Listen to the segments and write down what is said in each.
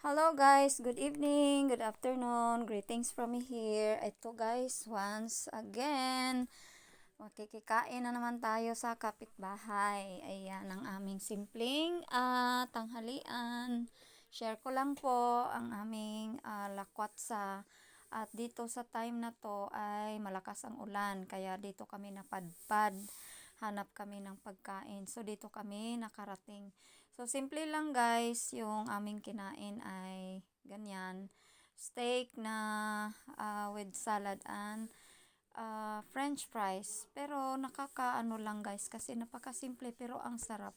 Hello guys, good evening, good afternoon, greetings from me here. Ito guys, once again, makikikain na naman tayo sa kapitbahay. Ayan ang aming simpleng tanghalian. Share ko lang po ang aming lakwatsa. At dito sa time na to ay malakas ang ulan, kaya dito kami napadpad. Hanap kami ng pagkain. So dito kami nakarating. So, simple lang guys, yung aming kinain ay ganyan. Steak na with salad and french fries. Pero nakakaano lang guys kasi napakasimple pero ang sarap.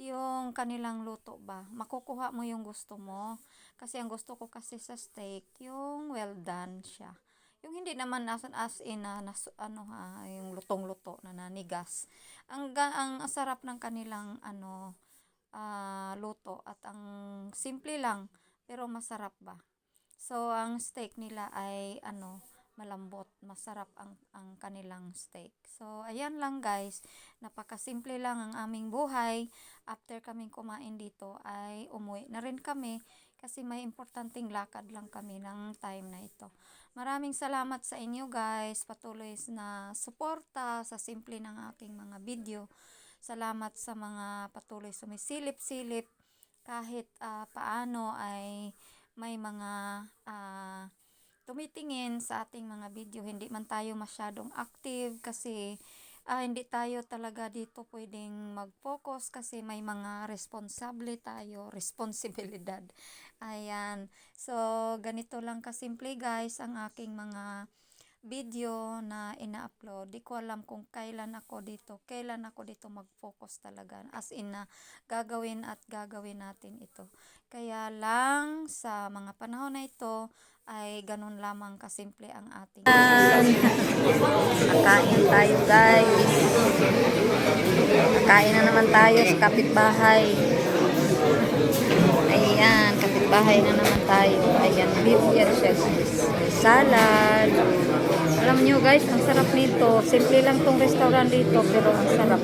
Yung kanilang luto ba, makukuha mo yung gusto mo. Kasi ang gusto ko kasi sa steak, yung well done siya. Yung hindi naman as in yung lutong-luto na nanigas. Ang sarap ng kanilang luto at ang simple lang pero masarap ba. So ang steak nila ay malambot, masarap ang kanilang steak. So ayan lang guys, napakasimple lang ang aming buhay. After kaming kumain dito ay umuwi na rin kami kasi may importanteng lakad lang kami ng time na ito. Maraming salamat sa inyo guys, patuloy na suporta sa simple ng aking mga video. Salamat sa mga patuloy sumisilip-silip kahit paano ay may mga tumitingin sa ating mga video. Hindi man tayo masyadong active kasi hindi tayo talaga dito pwedeng mag-focus kasi may mga responsable tayo, responsibilidad. Ayan. So, ganito lang kasimple guys ang aking mga video na ina-upload. Di ko alam kung kailan ako dito mag-focus talaga. As in na gagawin natin ito. Kaya lang sa mga panahon na ito ay ganun lamang kasimple ang ating kakain tayo guys. Kakain na naman tayo sa kapitbahay. Ayan, kapitbahay na naman tayo. Ayan, bibigyan siya guys. Salad. Alam nyo guys, ang sarap nito. Simple lang tong restaurant dito, pero ang sarap.